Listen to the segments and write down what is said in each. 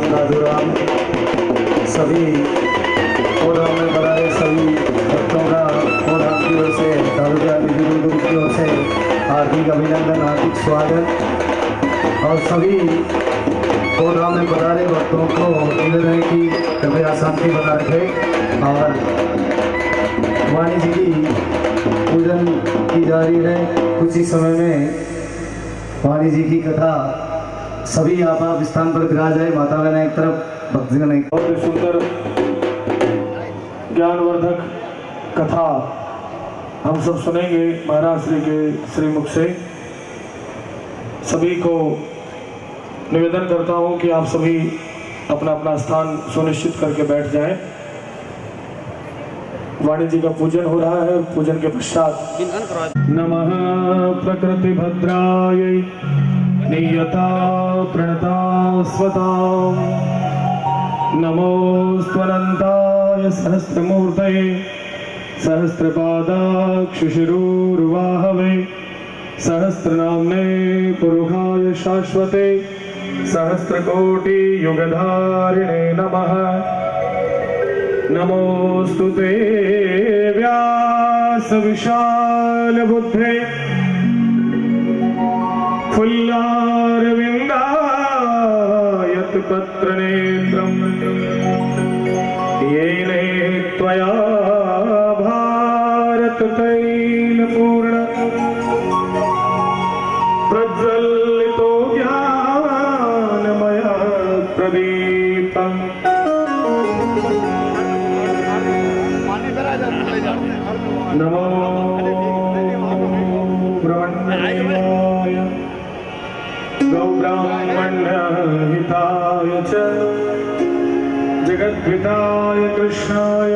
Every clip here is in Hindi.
राम साधु राम। सभी प्रोग्राम में बना रहे सभी भक्तों का प्रोग्राम की ओर से तालुका गुरु की ओर से हार्दिक अभिनंदन, हार्दिक स्वागत। और सभी प्रोग्राम में बना रहे भक्तों को निवेदन है कि कृपया शांति बना रखें और वाणी जी की पूजन की जा रही है। कुछ ही समय में वाणी जी की कथा सभी आप स्थान पर विराज है। माता बहन एक तरफ, भक्तजन एक। बहुत ही सुंदर ज्ञानवर्धक कथा हम सब सुनेंगे महाराज श्री के श्रीमुख से। सभी को निवेदन करता हूं कि आप सभी अपना अपना स्थान सुनिश्चित करके बैठ जाएं। वाणी जी का पूजन हो रहा है। पूजन के पश्चात नमः प्रकृति भद्राय नियता प्रणता स्वताम् नमोऽस्त्वनन्ताय सहस्रमूर्तये सहस्रपादाक्षिशिरोर्वाहवे सहस्रनाम्ने पुरुषाय शाश्वते सहस्रकोटि युगधारिणे नमः। नमोऽस्तु ते व्यास विशाल बुद्धे फुल्लारविन्दायत पत्र नेत्रम् येन त्वया भारत तैलपूर्ण प्रज्वलितो ज्ञानमय प्रदीपम्। नमो ब्रह्मण्याय गौब्राह्मण्य हिताय च जगद्धिताय कृष्णाय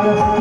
Hare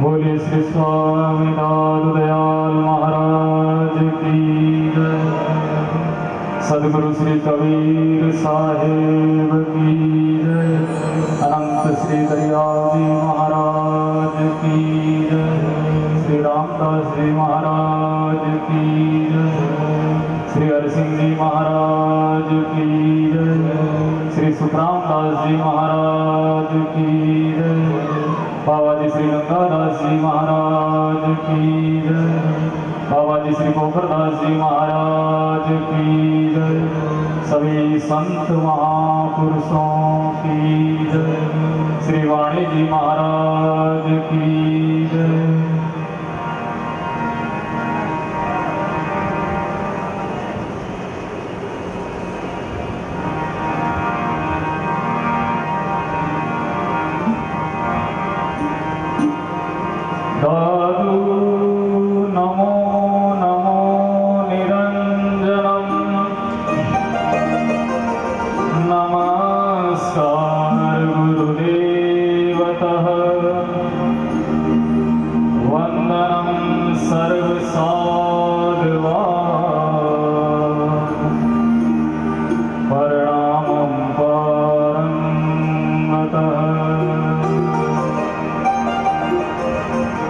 बोलिए श्री स्वामीनाथ दयाल महाराज की जय। सदगुरु श्री कबीर साहेब की जय। अनंत श्री दयाल जी महाराज की जय। श्री रामदास जी महाराज की जय। श्री हरसिंह जी महाराज की जय। श्री सुखरामदास जी महाराज की जय। बाबा जी श्री गंगादास जी महाराज की जय। बाबा जी श्री पोखरदास जी महाराज की जय। सभी संत महापुरुषों की जय। श्री वाणी जी महाराज की जय। साधु नमो नमो निरंजनम। नमस्कार गुरुदेवतः। वंदनम सर्वसाधुवान्। प्रणामं परमतः।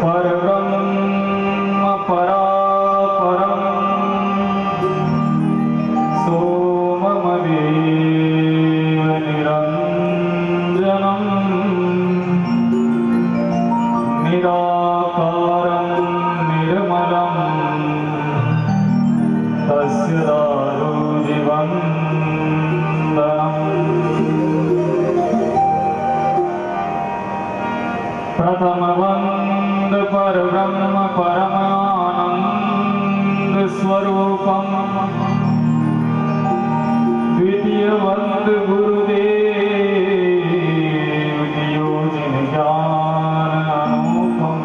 परब्रह्म परापरं सोममदेव निरञ्जनं। निराकारं निर्मलं तस्य दारुजीवन्दनम्। प्रथमवन्द परब्रह्म परमानंद स्वरूपम। द्वितीय वंद गुरुदेव योजिन ज्ञान अनुपम।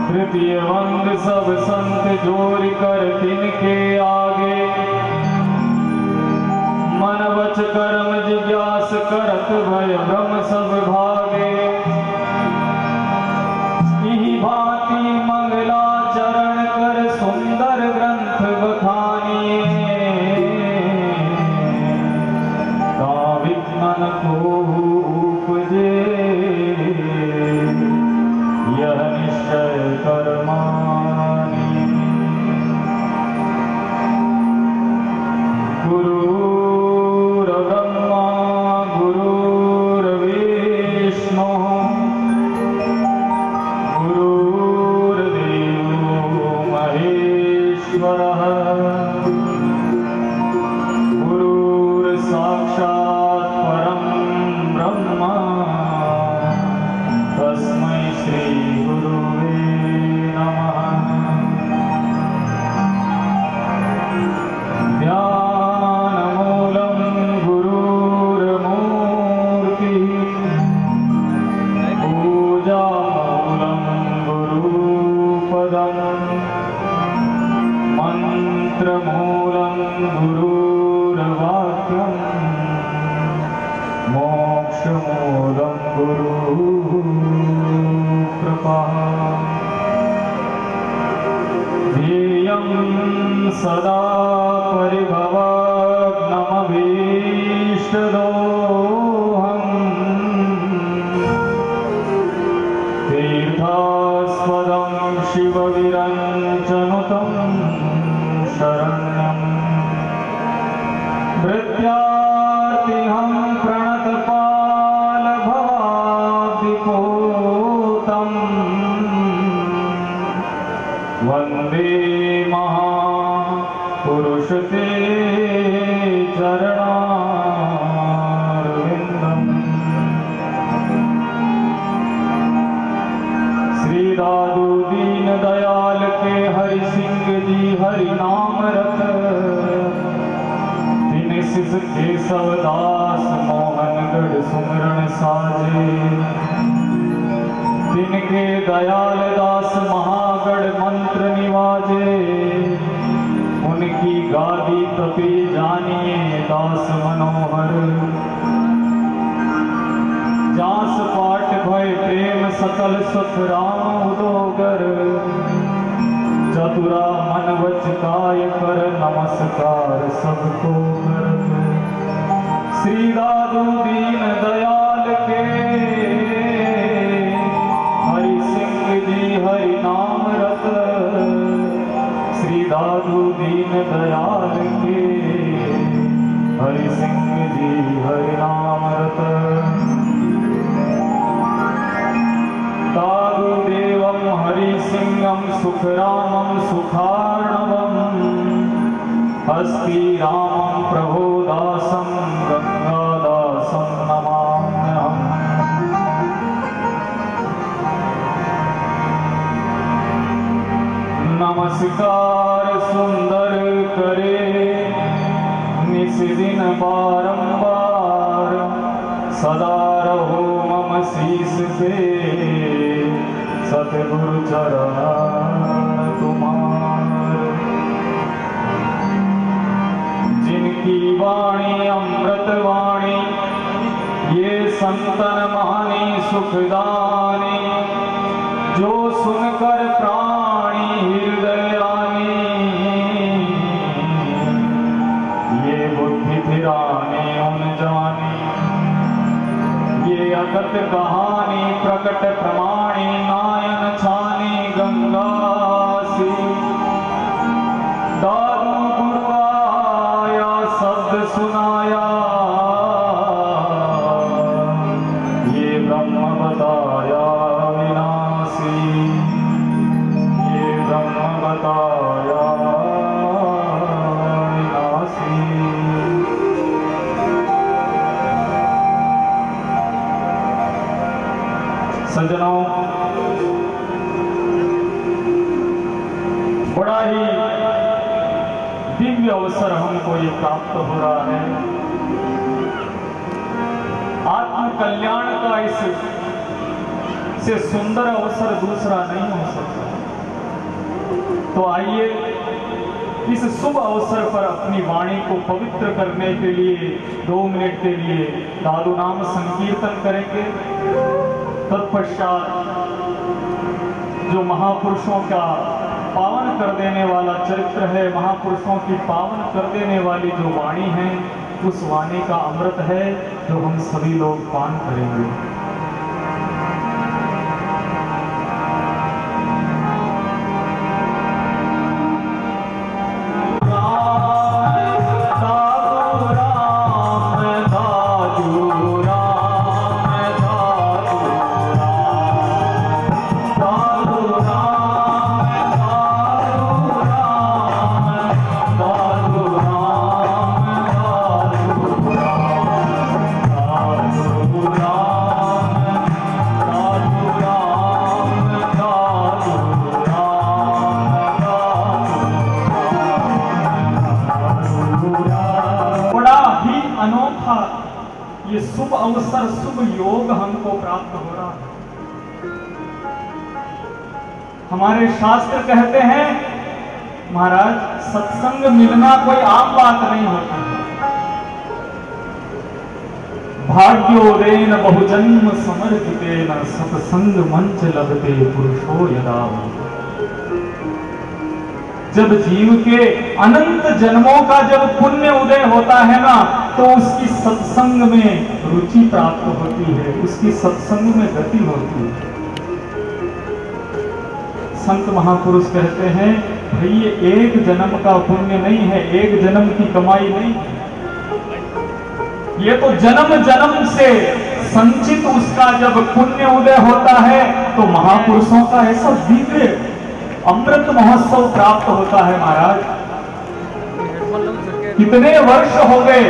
तृतीय वंद सब संत जोड़ कर तिनके आगे। मन वच कर्म जिज्ञास करत भय ब्रह्म सब भागे। इहि भांति मंगलाचरण कर सुंदर ग्रंथ बखानिए। काविक मन को उपजे यह निश्चय कर मानिए। गुरु ब्रह्मा सदा परिभवग्नमभीष्टदोहम् तीर्थास्पदं शिवविरञ्चनुतं शरण्यम् भृत्यार्तिहं प्रणतपालभवाब्धिपोतम् वन्दे महापुरुष ते चरणारविन्दम्। श्री दादू दीन दयाल के हरि सिंह जी हरि नाम रत दिन सिस केशव दास मोहनगढ़ सुमरण साजे तिनके दयाल दास महागढ़ मंत्र निवाजे उनकी गादी तपी जानिए दास मनोहर जास पाठ भय प्रेम सकल सुख राम उदोगर चतुरा मन वच काय कर नमस्कार सबको करत श्री दादू दीन दयाल के हरि सिंह जी हरि नाम रत श्री दादू दीन दयाल के हरि सिंह जी हरि नाम रत दादू देवं हरि सिंहं सुखरामं सुखार्णवम् अस्ति रामं प्रभो दासं गंगादासं नमाम्यहम्। नमस्कार सुंदर करे निस दिन बारंबार सदा रहो मम शीस पे सतगुरु चरण तुम्हार। जिनकी वाणी अमृत वाणी ये संतन मानी सुखदानी जो सुनकर प्राणी हृदयानी ये बुद्धि फिराने उन जानी ये अगत कहानी प्रकट प्रमाणी नायन छानी गंगा सी दादू गुरुआया शब्द सुनाया ये ब्रह्म बताया विनाशी ये ब्रह्म बताया विनाशी। सज्जनों बड़ा ही दिव्य अवसर हमको ये प्राप्त हो रहा है। आत्म कल्याण का इससे सुंदर अवसर दूसरा नहीं हो सकता। तो आइए इस शुभ अवसर पर अपनी वाणी को पवित्र करने के लिए 2 मिनट के लिए दादू नाम संकीर्तन करेंगे। तत्पश्चात जो महापुरुषों का पावन कर देने वाला चरित्र है, महापुरुषों की पावन कर देने वाली जो वाणी है, उस वाणी का अमृत है जो हम सभी लोग पान करेंगे। अनोखा ये शुभ अवसर शुभ योग हमको प्राप्त हो रहा है। हमारे शास्त्र कहते हैं महाराज, सत्संग मिलना कोई आम बात नहीं होती। भाग्योदयेन बहुजन्म समर्पितेन सत्संग मंच लभते पुरुषो यदा। जब जीव के अनंत जन्मों का जब पुण्य उदय होता है ना, तो उसकी सत्संग में रुचि प्राप्त होती है, उसकी सत्संग में गति होती है। संत महापुरुष कहते हैं भाई ये एक जन्म का पुण्य नहीं है, एक जन्म की कमाई नहीं है, ये तो जन्म जन्म से संचित उसका जब पुण्य उदय होता है तो महापुरुषों का ऐसा दिव्य अमृत महोत्सव प्राप्त होता है। महाराज कितने वर्ष हो गए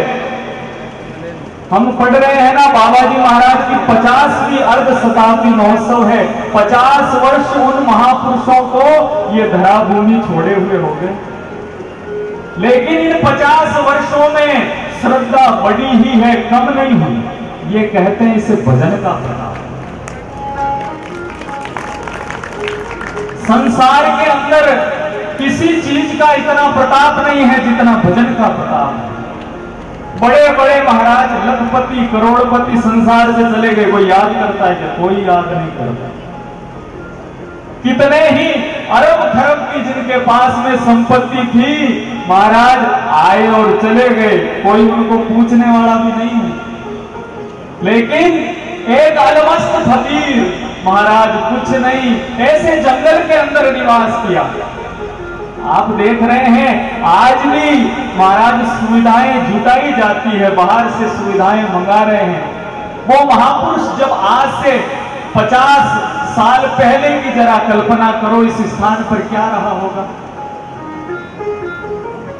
हम पढ़ रहे हैं ना, बाबा जी महाराज की 50वीं अर्ध शताब्दी महोत्सव है। 50 वर्ष उन महापुरुषों को ये धरा भूमि छोड़े हुए हो गए, लेकिन इन 50 वर्षों में श्रद्धा बढ़ी ही है, कम नहीं हुई। ये कहते हैं इसे भजन का प्रताप। संसार के अंदर किसी चीज का इतना प्रताप नहीं है जितना भजन का प्रताप है। बड़े बड़े महाराज लखपति करोड़पति संसार से चले गए, कोई याद करता है क्या? कोई याद नहीं करता। कितने ही अरब खरब की जिनके पास में संपत्ति थी, महाराज आए और चले गए, कोई उनको पूछने वाला भी नहीं है। लेकिन एक अलमस्त फकीर महाराज कुछ नहीं, ऐसे जंगल के अंदर निवास किया। आप देख रहे हैं आज भी महाराज सुविधाएं जुटाई जाती है, बाहर से सुविधाएं मंगा रहे हैं। वो महापुरुष जब आज से 50 साल पहले की जरा कल्पना करो, इस स्थान पर क्या रहा होगा।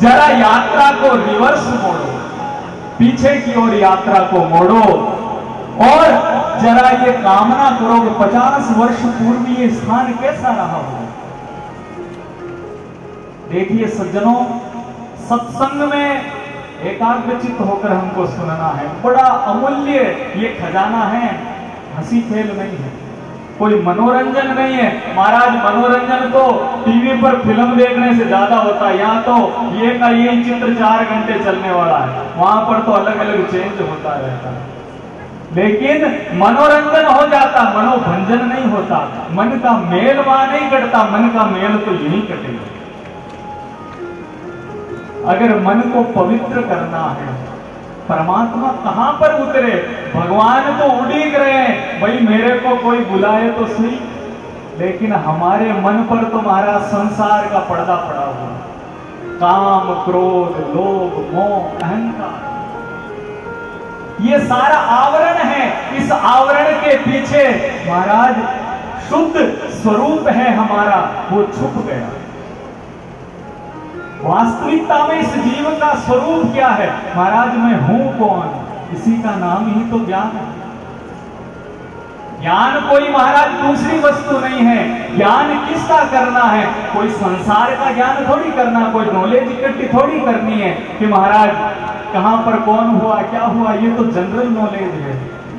जरा यात्रा को रिवर्स मोड़ो, पीछे की ओर यात्रा को मोड़ो और जरा ये कामना करो कि 50 वर्ष पूर्व ये स्थान कैसा रहा होगा। देखिए सज्जनों, सत्संग में एकाग्रचित होकर हमको सुनना है, बड़ा अमूल्य ये खजाना है, हंसी खेल नहीं है, कोई मनोरंजन नहीं है। महाराज मनोरंजन तो टीवी पर फिल्म देखने से ज्यादा होता है, यहाँ तो ये का ये चित्र 4 घंटे चलने वाला है, वहां पर तो अलग अलग चेंज होता रहता है। लेकिन मनोरंजन हो जाता, मनोभंजन नहीं होता, मन का मेल वहां नहीं कटता, मन का मेल तो यही कटेगा। अगर मन को पवित्र करना है, परमात्मा कहां पर उतरे? भगवान तो उड़ीक रहे हैं, भाई मेरे को कोई बुलाए तो सही, लेकिन हमारे मन पर तो हमारा संसार का पर्दा पड़ा हुआ, काम क्रोध लोभ मोह अहंकार, ये सारा आवरण है। इस आवरण के पीछे महाराज शुद्ध स्वरूप है हमारा, वो छुप गया। वास्तविकता में इस जीव का स्वरूप क्या है? महाराज मैं हूं कौन? इसी का नाम ही तो ज्ञान है। ज्ञान कोई महाराज दूसरी वस्तु नहीं है। ज्ञान किसका करना है? कोई संसार का ज्ञान थोड़ी करना, कोई नॉलेज इकट्ठी थोड़ी करनी है कि महाराज कहां पर कौन हुआ क्या हुआ, ये तो जनरल नॉलेज है।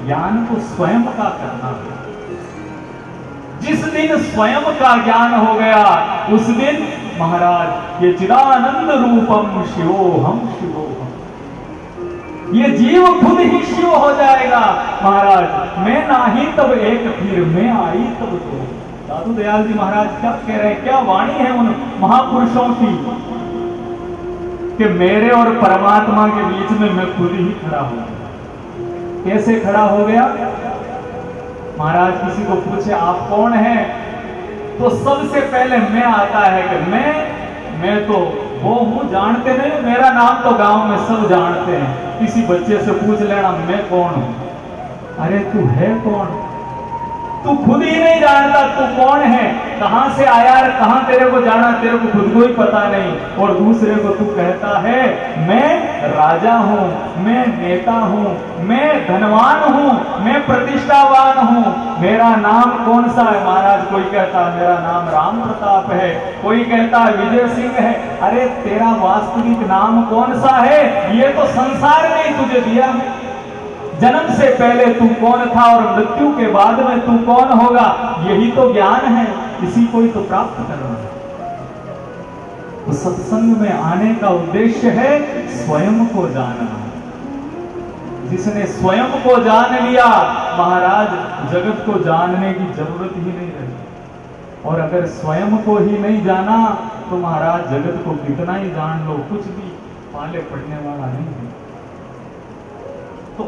ज्ञान को स्वयं का करना है। जिस दिन स्वयं का ज्ञान हो गया उस दिन महाराज ये चिदानंद रूपम शिवोहम शिवोहम, ये जीव खुद ही शिव हो जाएगा। महाराज मैं नाही तब एक फिर मैं आई तब दो। दादू दयाल जी महाराज क्या कह रहे हैं, क्या वाणी है उन महापुरुषों की कि मेरे और परमात्मा के बीच में मैं खुद ही खड़ा हूं। कैसे खड़ा हो गया? महाराज किसी को पूछे आप कौन हैं, तो सबसे पहले मैं आता है कि मैं तो वो हूं, जानते नहीं, मेरा नाम तो गांव में सब जानते हैं। किसी बच्चे से पूछ लेना मैं कौन हूं, अरे तू है कौन? तू खुद ही नहीं जानता तू कौन है, कहां से आया, कहां तेरे को जाना, तेरे को खुद को ही पता नहीं। और दूसरे को तू कहता है मैं राजा हूं, मैं नेता हूं, मैं धनवान हूं, मैं प्रतिष्ठावान हूं। मेरा नाम कौन सा है? महाराज कोई कहता है मेरा नाम राम प्रताप है, कोई कहता है विजय सिंह है। अरे तेरा वास्तविक नाम कौन सा है? ये तो संसार ने तुझे दिया है। जन्म से पहले तू कौन था और मृत्यु के बाद में तू कौन होगा, यही तो ज्ञान है, इसी को ही तो प्राप्त करना है। तो सत्संग में आने का उद्देश्य है स्वयं को जानना। जिसने स्वयं को जान लिया महाराज जगत को जानने की जरूरत ही नहीं रही। और अगर स्वयं को ही नहीं जाना तो महाराज जगत को कितना ही जान लो, कुछ भी पाले पड़ने वाला नहीं है। तो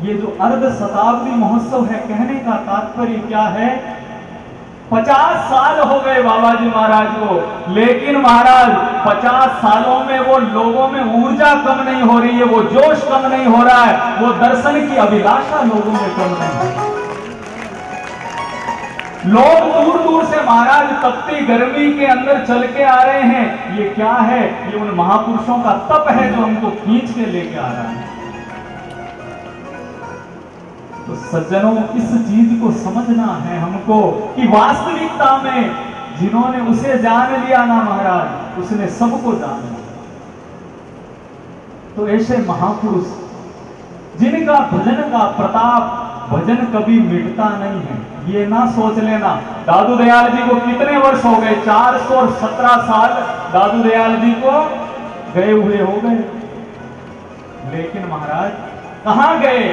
ये जो अर्ध शताब्दी महोत्सव है, कहने का तात्पर्य क्या है? 50 साल हो गए बाबा जी महाराज को, लेकिन महाराज 50 सालों में वो लोगों में ऊर्जा कम नहीं हो रही है, वो जोश कम नहीं हो रहा है, वो दर्शन की अभिलाषा लोगों में कम नहीं हो रही। लोग दूर दूर से महाराज तपती गर्मी के अंदर चल के आ रहे हैं। ये क्या है? ये उन महापुरुषों का तप है जो हमको खींच के लेके आ रहा है। तो सज्जनों, इस चीज को समझना है हमको कि वास्तविकता में जिन्होंने उसे जान लिया ना महाराज, उसने सबको जान लिया। तो ऐसे महापुरुष जिनका भजन का प्रताप, भजन कभी मिटता नहीं है, ये ना सोच लेना। दादू दयाल जी को कितने वर्ष हो गए? 417 साल दादू दयाल जी को गए हुए हो गए, लेकिन महाराज कहां गए?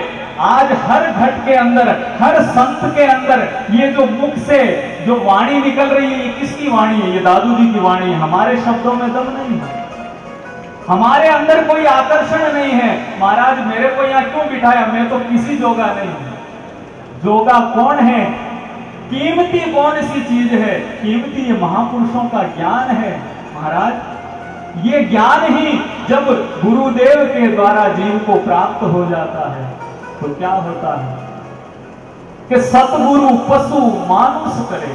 आज हर घट के अंदर, हर संत के अंदर ये जो मुख से जो वाणी निकल रही है, ये किसकी वाणी है? ये दादू जी की वाणी है। हमारे शब्दों में दम नहीं है, हमारे अंदर कोई आकर्षण नहीं है। महाराज मेरे को यहां क्यों बिठाया? मैं तो किसी जोगा नहीं हूं। जोगा कौन है? कीमती कौन सी चीज है? कीमती ये महापुरुषों का ज्ञान है महाराज। ये ज्ञान ही जब गुरुदेव के द्वारा जीव को प्राप्त हो जाता है तो क्या होता है कि सतगुरु पशु मानुष करे।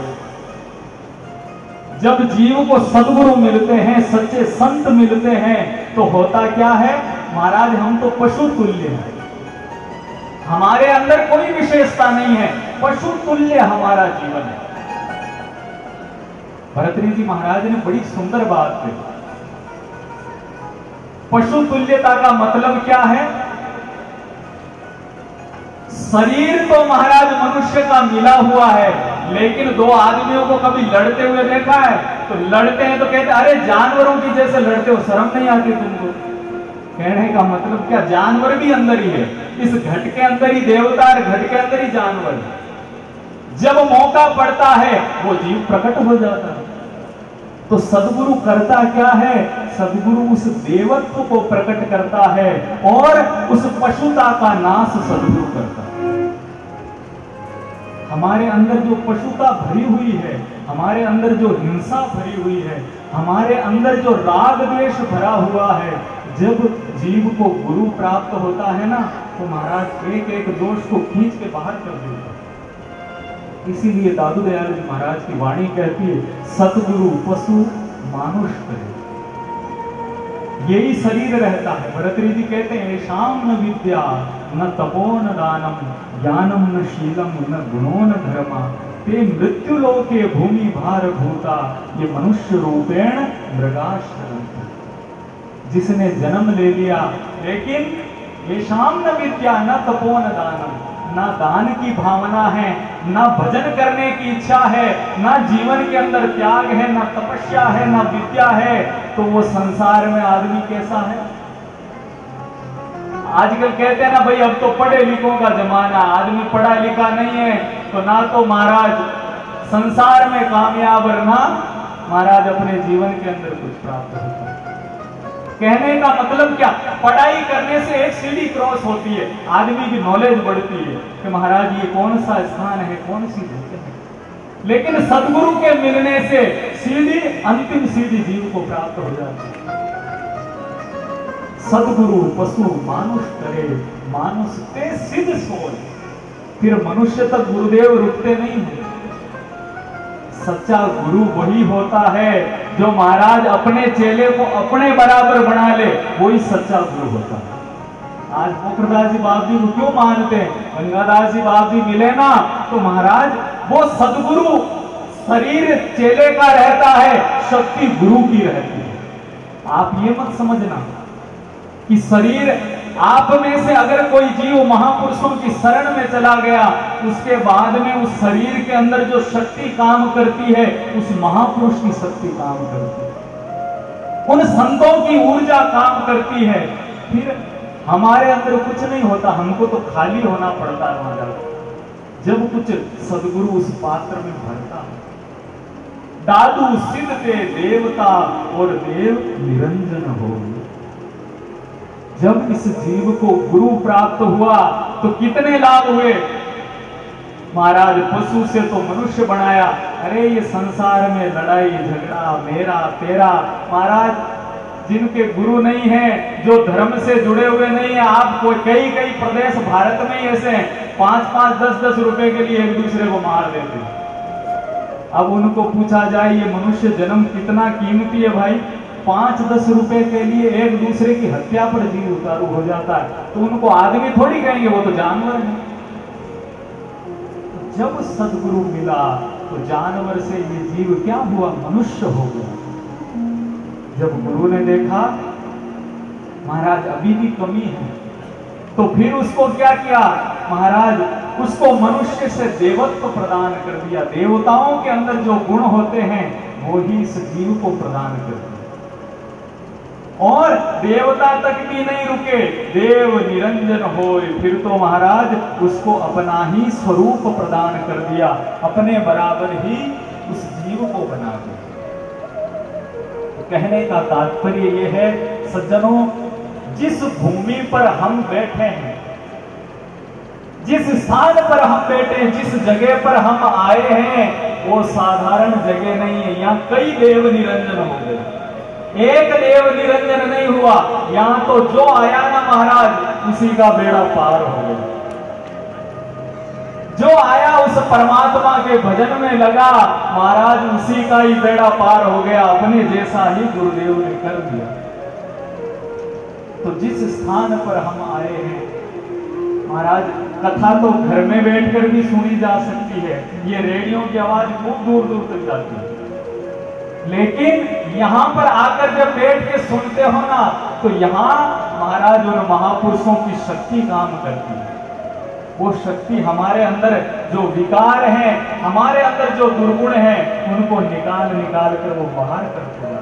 जब जीव को सदगुरु मिलते हैं, सच्चे संत मिलते हैं, तो होता क्या है महाराज? हम तो पशु तुल्य हैं, हमारे अंदर कोई विशेषता नहीं है, पशु तुल्य हमारा जीवन है। भरतरी जी महाराज ने बड़ी सुंदर बात कही। पशु तुल्यता का मतलब क्या है? शरीर तो महाराज मनुष्य का मिला हुआ है, लेकिन दो आदमियों को कभी लड़ते हुए देखा है? तो लड़ते हैं तो कहते अरे जानवरों की जैसे लड़ते हो, शर्म नहीं आती तुमको? कहने का मतलब क्या? जानवर भी अंदर ही है, इस घट के अंदर ही देवता और घट के अंदर ही जानवर। जब मौका पड़ता है वो जीव प्रकट हो जाता है। तो सदगुरु करता क्या है? सदगुरु उस देवत्व को प्रकट करता है और उस पशुता का नाश सदगुरु करता है। हमारे अंदर जो पशुता भरी हुई है, हमारे अंदर जो हिंसा भरी हुई है, हमारे अंदर जो राग द्वेष भरा हुआ है, जब जीव को गुरु प्राप्त होता है ना, तो महाराज एक एक दोष को खींच के बाहर कर देता है। इसीलिए दादू दयाल जी महाराज की वाणी कहती है, सतगुरु पशु मानुष करे। यही शरीर रहता है। भरतरी जी कहते हैं, शाम न विद्या न तपो न दानम, ज्ञानम न शीलम न गुणो न धर्मा, ते मृत्यु लोके भूमि भार भूता, ये मनुष्य रूपेण मृगाश्रम। जिसने जन्म ले लिया, लेकिन ये शाम न विद्या न तपो न दानम, ना दान की भावना है, ना भजन करने की इच्छा है, ना जीवन के अंदर त्याग है, ना तपस्या है, ना विद्या है, तो वो संसार में आदमी कैसा है? आजकल कहते हैं ना भाई, अब तो पढ़े लिखों का जमाना, आदमी पढ़ा लिखा नहीं है तो ना तो महाराज संसार में कामयाब और ना महाराज अपने जीवन के अंदर कुछ प्राप्त होता है। कहने का मतलब क्या? पढ़ाई करने से एक सीढ़ी क्रॉस होती है, आदमी की नॉलेज बढ़ती है कि महाराज ये कौन सा स्थान है, कौन सी जगह है। लेकिन सदगुरु के मिलने से सीढ़ी, अंतिम सीढ़ी जीव को प्राप्त हो जाती है। सदगुरु पशु मानुष करे, मानुष ते सिद्ध सोच। फिर मनुष्य तक गुरुदेव रुकते नहीं है। सच्चा गुरु वही होता है जो महाराज अपने चेले को अपने बराबर बना ले, वही सच्चा गुरु होता है। आज पोखरदास जी बाप जी को क्यों मानते हैं? गंगादास जी बाप जी मिले ना तो महाराज वो सदगुरु शरीर चेले का रहता है, शक्ति गुरु की रहती है। आप ये मत समझना कि शरीर आप में से अगर कोई जीव महापुरुषों की शरण में चला गया, उसके बाद में उस शरीर के अंदर जो शक्ति काम करती है, उस महापुरुष की शक्ति काम करती है, उन संतों की ऊर्जा काम करती है। फिर हमारे अंदर कुछ नहीं होता, हमको तो खाली होना पड़ता है महाराज। जब कुछ सदगुरु उस पात्र में भरता है, दादू सिद्धते देवता और देव निरंजन हो। जब इस जीव को गुरु प्राप्त हुआ तो कितने लाभ हुए। महाराज पशु से तो मनुष्य बनाया। अरे ये संसार में लड़ाई झगड़ा मेरा तेरा, महाराज जिनके गुरु नहीं है, जो धर्म से जुड़े हुए नहीं है, आपको कई कई प्रदेश भारत में ही ऐसे हैं 5-5, 10-10 रुपए के लिए एक दूसरे को मार देते हैं। अब उनको पूछा जाए ये मनुष्य जन्म कितना कीमती है भाई, 5-10 रुपए के लिए एक दूसरे की हत्या पर जीव उतारू हो जाता है, तो उनको आदमी थोड़ी कहेंगे, वो तो जानवर है। जब सदगुरु मिला तो जानवर से ये जीव क्या हुआ, मनुष्य हो गया। जब गुरु ने देखा महाराज अभी भी कमी है, तो फिर उसको क्या किया महाराज, उसको मनुष्य से देवत्व प्रदान कर दिया। देवताओं के अंदर जो गुण होते हैं वो ही इस जीव को प्रदान कर दिया। और देवता तक भी नहीं रुके, देव निरंजन होए, फिर तो महाराज उसको अपना ही स्वरूप प्रदान कर दिया, अपने बराबर ही उस जीव को बना दिया। कहने का तात्पर्य यह है सज्जनों, जिस भूमि पर हम बैठे हैं, जिस स्थान पर हम बैठे हैं, जिस जगह पर हम आए हैं, वो साधारण जगह नहीं है। यहाँ कई देव निरंजन हो गए, एक देव निरंजन नहीं हुआ। यहाँ तो जो आया ना महाराज उसी का बेड़ा पार हो गया। जो आया उस परमात्मा के भजन में लगा, महाराज उसी का ही बेड़ा पार हो गया, अपने जैसा ही गुरुदेव ने कर दिया। तो जिस स्थान पर हम आए हैं महाराज, कथा तो घर में बैठकर भी सुनी जा सकती है, ये रेडियो की आवाज खूब दूर दूर तक जाती है, लेकिन यहां पर आकर जब बैठ के सुनते हो ना, तो यहां महाराज उन महापुरुषों की शक्ति काम करती है। वो शक्ति हमारे अंदर जो विकार है, हमारे अंदर जो दुर्गुण है, उनको निकाल निकाल कर वो बाहर कर देगा।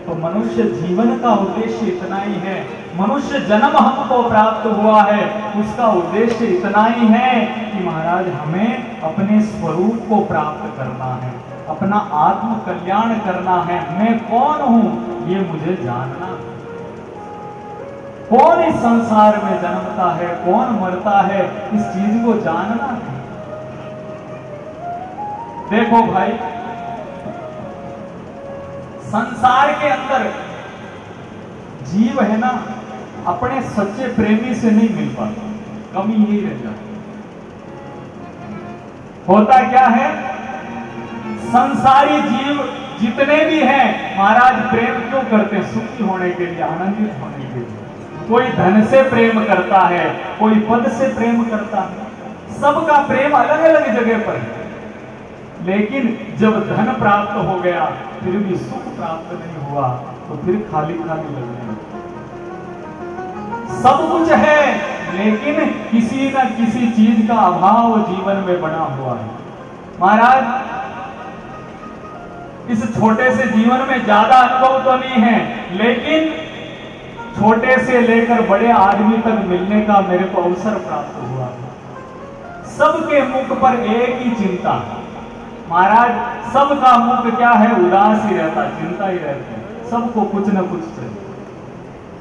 तो मनुष्य जीवन का उद्देश्य इतना ही है, मनुष्य जन्म हमको प्राप्त हुआ है, उसका उद्देश्य इतना ही है कि महाराज हमें अपने स्वरूप को प्राप्त करना है, अपना आत्म कल्याण करना है। मैं कौन हूं ये मुझे जानना है। कौन इस संसार में जन्मता है, कौन मरता है, इस चीज को जानना है। देखो भाई, संसार के अंदर जीव है ना, अपने सच्चे प्रेमी से नहीं मिल पाता, कमी यही रह जाती। होता क्या है, संसारी जीव जितने भी हैं महाराज प्रेम क्यों करते हैं, सुखी होने के लिए, आनंदित होने के लिए। कोई धन से प्रेम करता है, कोई पद से प्रेम करता है, सबका प्रेम अलग अलग जगह पर है। लेकिन जब धन प्राप्त हो गया फिर भी सुख प्राप्त नहीं हुआ, तो फिर खाली खाली लगने लगता। सब कुछ है लेकिन किसी न किसी चीज का अभाव जीवन में बना हुआ है। महाराज इस छोटे से जीवन में ज्यादा अनुभव तो नहीं है, लेकिन छोटे से लेकर बड़े आदमी तक मिलने का मेरे को अवसर प्राप्त हुआ। सबके मुख पर एक ही चिंता महाराज, सबका मुख क्या है, उदास ही रहता, चिंता ही रहती है, सबको कुछ न कुछ चाहिए।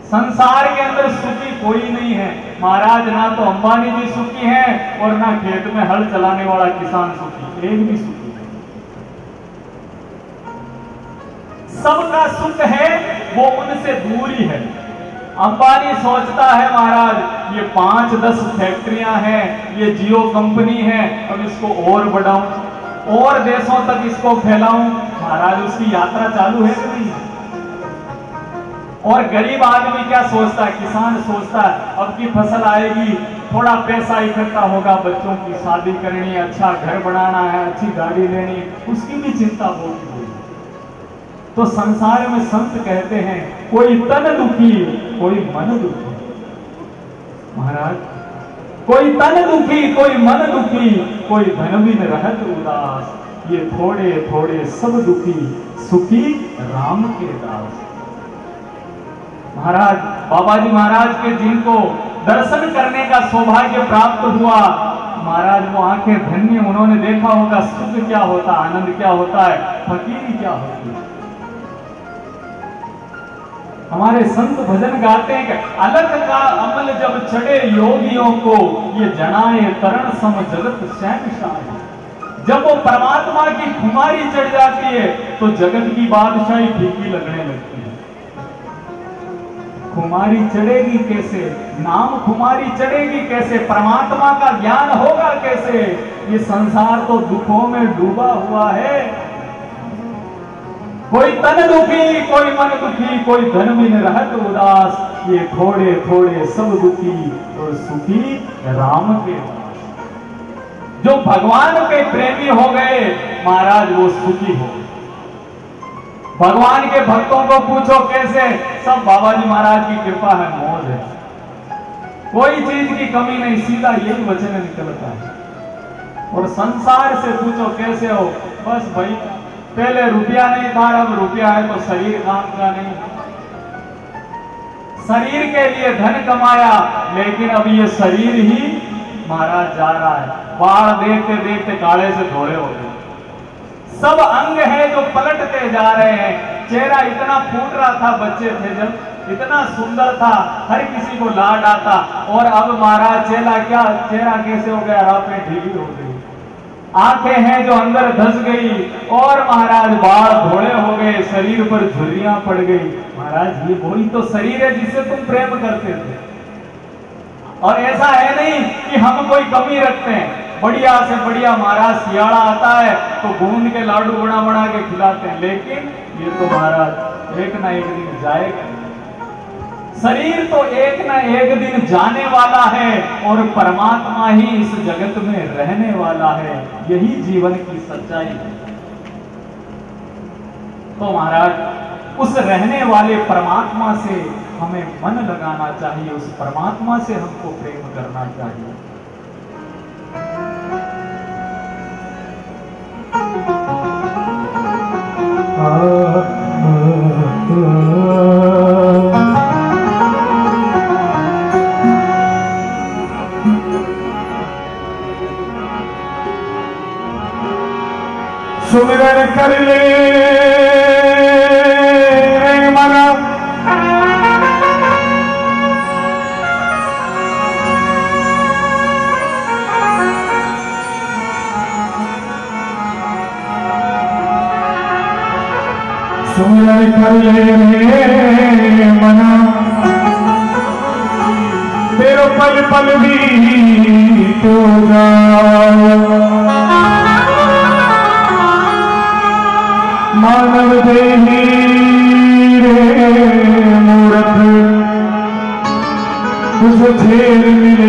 संसार के अंदर सुखी कोई नहीं है महाराज, ना तो अंबानी जी सुखी हैं और ना खेत में हल चलाने वाला किसान सुखी, एक भी सुखी नहीं। सबका सुख है वो उनसे दूर ही है। अंबानी सोचता है महाराज ये 5-10 फैक्ट्रियां हैं, ये जियो कंपनी है, अब इसको और बढ़ाऊं और देशों तक इसको फैलाऊं। महाराज उसकी यात्रा चालू है कि नहीं? और गरीब आदमी क्या सोचता है, किसान सोचता है अब की फसल आएगी, थोड़ा पैसा इकट्ठा होगा, बच्चों की शादी करनी है, अच्छा घर बनाना है, अच्छी गाड़ी लेनी, उसकी भी चिंता होगी। तो संसार में संत कहते हैं कोई तन दुखी कोई मन दुखी। महाराज कोई तन दुखी कोई मन दुखी, कोई धन बिन रहत उदास, ये थोड़े थोड़े सब दुखी, सुखी राम के दास। महाराज बाबा जी महाराज के जिनको दर्शन करने का सौभाग्य प्राप्त हुआ, महाराज वो आंखें धन्य, उन्होंने देखा होगा सुख क्या होता, आनंद क्या होता है, फकीरी क्या होती है। हमारे संत भजन गाते हैं कि अलग का अमल जब चढ़े योगियों को, ये जनाए तरण सम जगत शहनशाह। जब वो परमात्मा की खुमारी चढ़ जाती है तो जगत की बादशाही फीकी लगने लगती है। खुमारी चढ़ेगी कैसे, नाम खुमारी चढ़ेगी कैसे, परमात्मा का ज्ञान होगा कैसे। ये संसार तो दुखों में डूबा हुआ है। कोई तन दुखी, कोई मन दुखी, कोई धन बिन रहत उदास। ये थोड़े थोड़े सब दुखी और सुखी राम के। जो भगवान के प्रेमी हो गए महाराज वो सुखी हो। भगवान के भक्तों को पूछो कैसे, सब बाबा जी महाराज की कृपा है, मौज है, कोई चीज की कमी नहीं, सीधा यही वचन निकलता है। और संसार से पूछो कैसे हो, बस भाई पहले रुपया नहीं था, अब रुपया है तो शरीर काम का नहीं। शरीर के लिए धन कमाया लेकिन अब ये शरीर ही महाराज जा रहा है। बाढ़ देखते देखते काले से धोले हो गए। सब अंग है जो पलटते जा रहे हैं। चेहरा इतना फूट रहा था बच्चे थे जब, इतना सुंदर था, हर किसी को लाड आता, और अब महाराज चेहरा कैसे हो गया, रातें ढीली हो गई। आंखें हैं जो अंदर धस गई और महाराज बाल घोड़े हो गए, शरीर पर झुर्रियां पड़ गई। महाराज ये वही तो शरीर है जिससे तुम प्रेम करते थे। और ऐसा है नहीं कि हम कोई कमी रखते हैं। बढ़िया से बढ़िया महाराज सियाड़ा आता है तो गूंद के लाडू बना बना के खिलाते हैं, लेकिन ये तो महाराज एक ना एक दिन जाएगा। शरीर तो एक ना एक दिन जाने वाला है और परमात्मा ही इस जगत में रहने वाला है। यही जीवन की सच्चाई है। तो महाराज उस रहने वाले परमात्मा से हमें मन लगाना चाहिए, उस परमात्मा से हमको प्रेम करना चाहिए। सुमिरन कर ले मना, सुमिरन कर ले मना, तेरो पल पल भी तो मानव देही रे मूरत, उस झेल मिल